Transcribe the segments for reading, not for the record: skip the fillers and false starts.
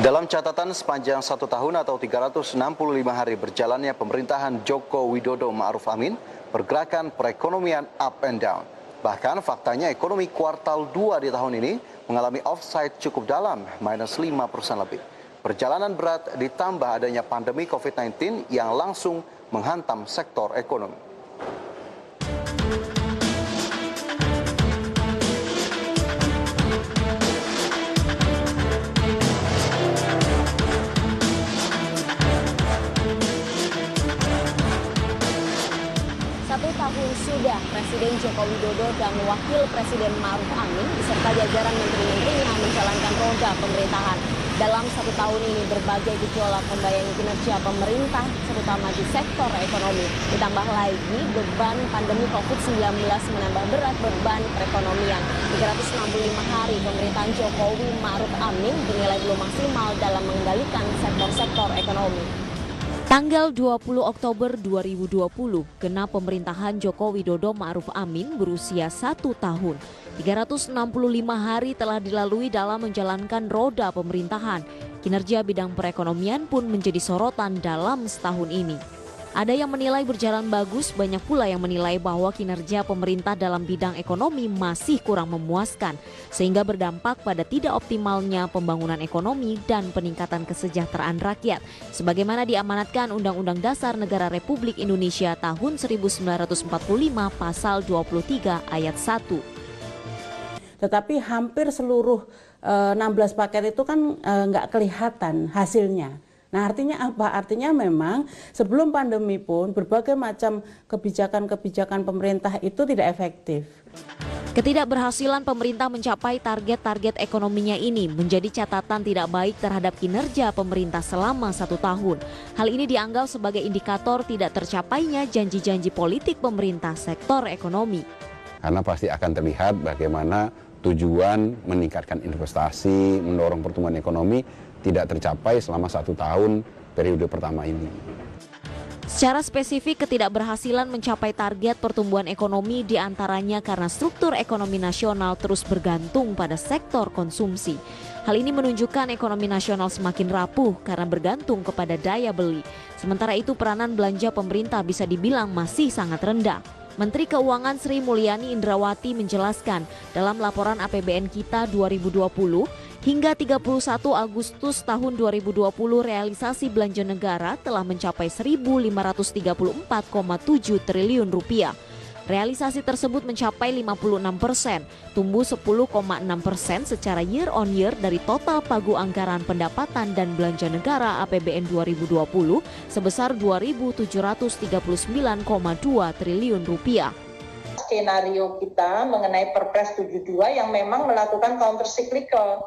Dalam catatan sepanjang 1 tahun atau 365 hari berjalannya pemerintahan Joko Widodo Ma'ruf Amin, pergerakan perekonomian up and down. Bahkan faktanya ekonomi kuartal 2 di tahun ini mengalami offside cukup dalam, minus 5% lebih. Perjalanan berat ditambah adanya pandemi COVID-19 yang langsung menghantam sektor ekonomi. Tahun sudah Presiden Joko Widodo dan Wakil Presiden Ma'ruf Amin beserta jajaran menteri-menterinya menjalankan roda pemerintahan. Dalam 1 tahun ini berbagai gejolak membayangi kinerja pemerintah, terutama di sektor ekonomi. Ditambah lagi beban pandemi COVID-19 menambah berat beban perekonomian. 365 hari pemerintahan Jokowi Ma'ruf Amin dinilai belum maksimal dalam mengendalikan sektor-sektor ekonomi. Tanggal 20 Oktober 2020, genap pemerintahan Joko Widodo Ma'ruf Amin berusia 1 tahun. 365 hari telah dilalui dalam menjalankan roda pemerintahan. Kinerja bidang perekonomian pun menjadi sorotan dalam setahun ini. Ada yang menilai berjalan bagus, banyak pula yang menilai bahwa kinerja pemerintah dalam bidang ekonomi masih kurang memuaskan, sehingga berdampak pada tidak optimalnya pembangunan ekonomi dan peningkatan kesejahteraan rakyat, sebagaimana diamanatkan Undang-Undang Dasar Negara Republik Indonesia tahun 1945 pasal 23 ayat 1. Tetapi hampir seluruh 16 paket itu kan nggak kelihatan hasilnya. Nah, artinya apa? Artinya memang sebelum pandemi pun berbagai macam kebijakan-kebijakan pemerintah itu tidak efektif. Ketidakberhasilan pemerintah mencapai target-target ekonominya ini menjadi catatan tidak baik terhadap kinerja pemerintah selama 1 tahun. Hal ini dianggap sebagai indikator tidak tercapainya janji-janji politik pemerintah sektor ekonomi. Karena pasti akan terlihat bagaimana tujuan meningkatkan investasi, mendorong pertumbuhan ekonomi tidak tercapai selama 1 tahun periode pertama ini. Secara spesifik, ketidakberhasilan mencapai target pertumbuhan ekonomi diantaranya karena struktur ekonomi nasional terus bergantung pada sektor konsumsi. Hal ini menunjukkan ekonomi nasional semakin rapuh karena bergantung kepada daya beli. Sementara itu peranan belanja pemerintah bisa dibilang masih sangat rendah. Menteri Keuangan Sri Mulyani Indrawati menjelaskan dalam laporan APBN kita 2020, hingga 31 Agustus tahun 2020 realisasi belanja negara telah mencapai 1.534,7 triliun rupiah. Realisasi tersebut mencapai 56%, tumbuh 10,6% secara year on year dari total pagu anggaran pendapatan dan belanja negara APBN 2020 sebesar 2.739,2 triliun rupiah. Skenario kita mengenai Perpres 72 yang memang melakukan counter cyclical.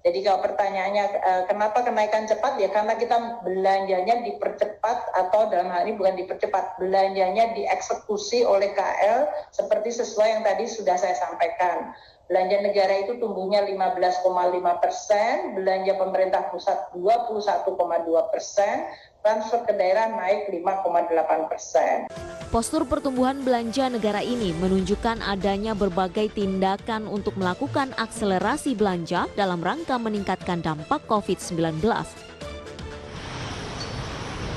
Jadi kalau pertanyaannya kenapa kenaikan cepat, ya karena kita belanjanya dipercepat, atau dalam hal ini bukan dipercepat, belanjanya dieksekusi oleh KL seperti sesuai yang tadi sudah saya sampaikan. Belanja negara itu tumbuhnya 15,5%, belanja pemerintah pusat 21,2%, transfer ke daerah naik 5,8%. Postur pertumbuhan belanja negara ini menunjukkan adanya berbagai tindakan untuk melakukan akselerasi belanja dalam rangka meningkatkan dampak COVID-19.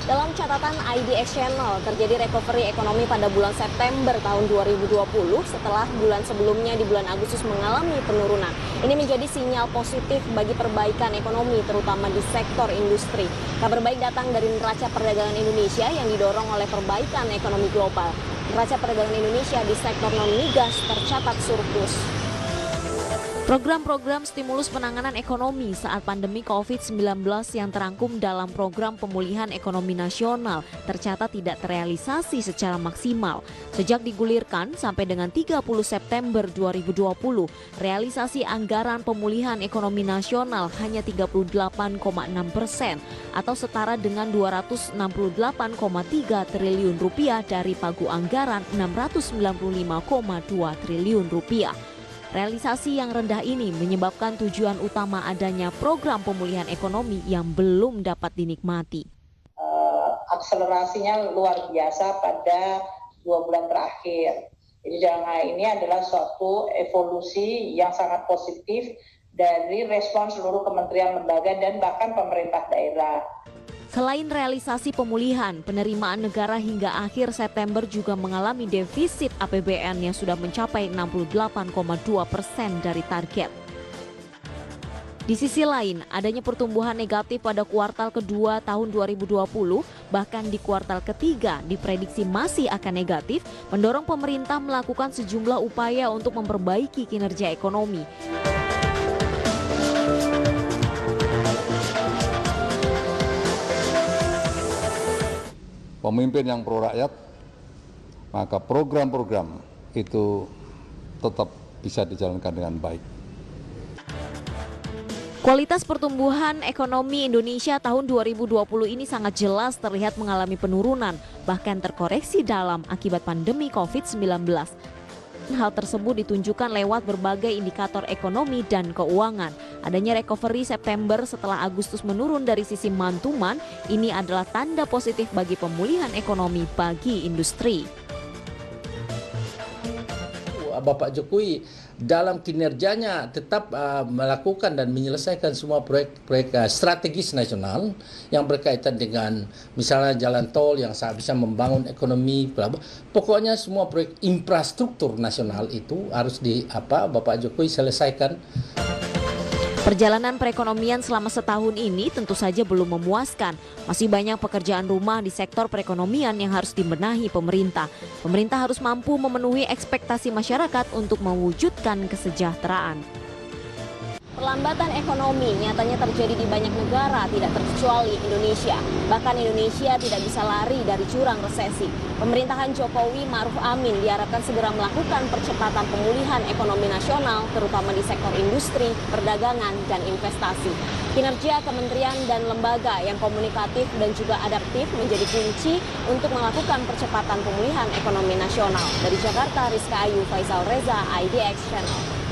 Dalam catatan IDX Channel, terjadi recovery ekonomi pada bulan September tahun 2020 setelah bulan sebelumnya di bulan Agustus mengalami penurunan. Ini menjadi sinyal positif bagi perbaikan ekonomi terutama di sektor industri. Kabar baik datang dari neraca perdagangan Indonesia yang didorong oleh perbaikan ekonomi global. Neraca perdagangan Indonesia di sektor non-migas tercatat surplus. Program-program stimulus penanganan ekonomi saat pandemi COVID-19 yang terangkum dalam program pemulihan ekonomi nasional tercatat tidak terrealisasi secara maksimal. Sejak digulirkan sampai dengan 30 September 2020, realisasi anggaran pemulihan ekonomi nasional hanya 38,6% atau setara dengan 268,3 triliun rupiah dari pagu anggaran 695,2 triliun rupiah. Realisasi yang rendah ini menyebabkan tujuan utama adanya program pemulihan ekonomi yang belum dapat dinikmati. Akselerasinya luar biasa pada 2 bulan terakhir. Jadi dalam hal ini adalah suatu evolusi yang sangat positif dari respon seluruh kementerian lembaga dan bahkan pemerintah daerah. Selain realisasi pemulihan, penerimaan negara hingga akhir September juga mengalami defisit APBN yang sudah mencapai 68,2% dari target. Di sisi lain, adanya pertumbuhan negatif pada kuartal kedua tahun 2020, bahkan di kuartal ketiga diprediksi masih akan negatif, mendorong pemerintah melakukan sejumlah upaya untuk memperbaiki kinerja ekonomi. Pemimpin yang pro rakyat, maka program-program itu tetap bisa dijalankan dengan baik. Kualitas pertumbuhan ekonomi Indonesia tahun 2020 ini sangat jelas terlihat mengalami penurunan, bahkan terkoreksi dalam akibat pandemi COVID-19. Hal tersebut ditunjukkan lewat berbagai indikator ekonomi dan keuangan. Adanya recovery September setelah Agustus menurun dari sisi mantuman, ini adalah tanda positif bagi pemulihan ekonomi bagi industri. Bapak Jokowi dalam kinerjanya tetap melakukan dan menyelesaikan semua proyek-proyek strategis nasional yang berkaitan dengan misalnya jalan tol yang bisa membangun ekonomi, pokoknya semua proyek infrastruktur nasional itu harus Bapak Jokowi selesaikan. Perjalanan perekonomian selama setahun ini tentu saja belum memuaskan. Masih banyak pekerjaan rumah di sektor perekonomian yang harus dibenahi pemerintah. Pemerintah harus mampu memenuhi ekspektasi masyarakat untuk mewujudkan kesejahteraan. Perlambatan ekonomi nyatanya terjadi di banyak negara, tidak terkecuali Indonesia. Bahkan Indonesia tidak bisa lari dari jurang resesi. Pemerintahan Jokowi Ma'ruf Amin diharapkan segera melakukan percepatan pemulihan ekonomi nasional, terutama di sektor industri, perdagangan, dan investasi. Kinerja kementerian dan lembaga yang komunikatif dan juga adaptif menjadi kunci untuk melakukan percepatan pemulihan ekonomi nasional. Dari Jakarta, Rizka Ayu, Faisal Reza, IDX Channel.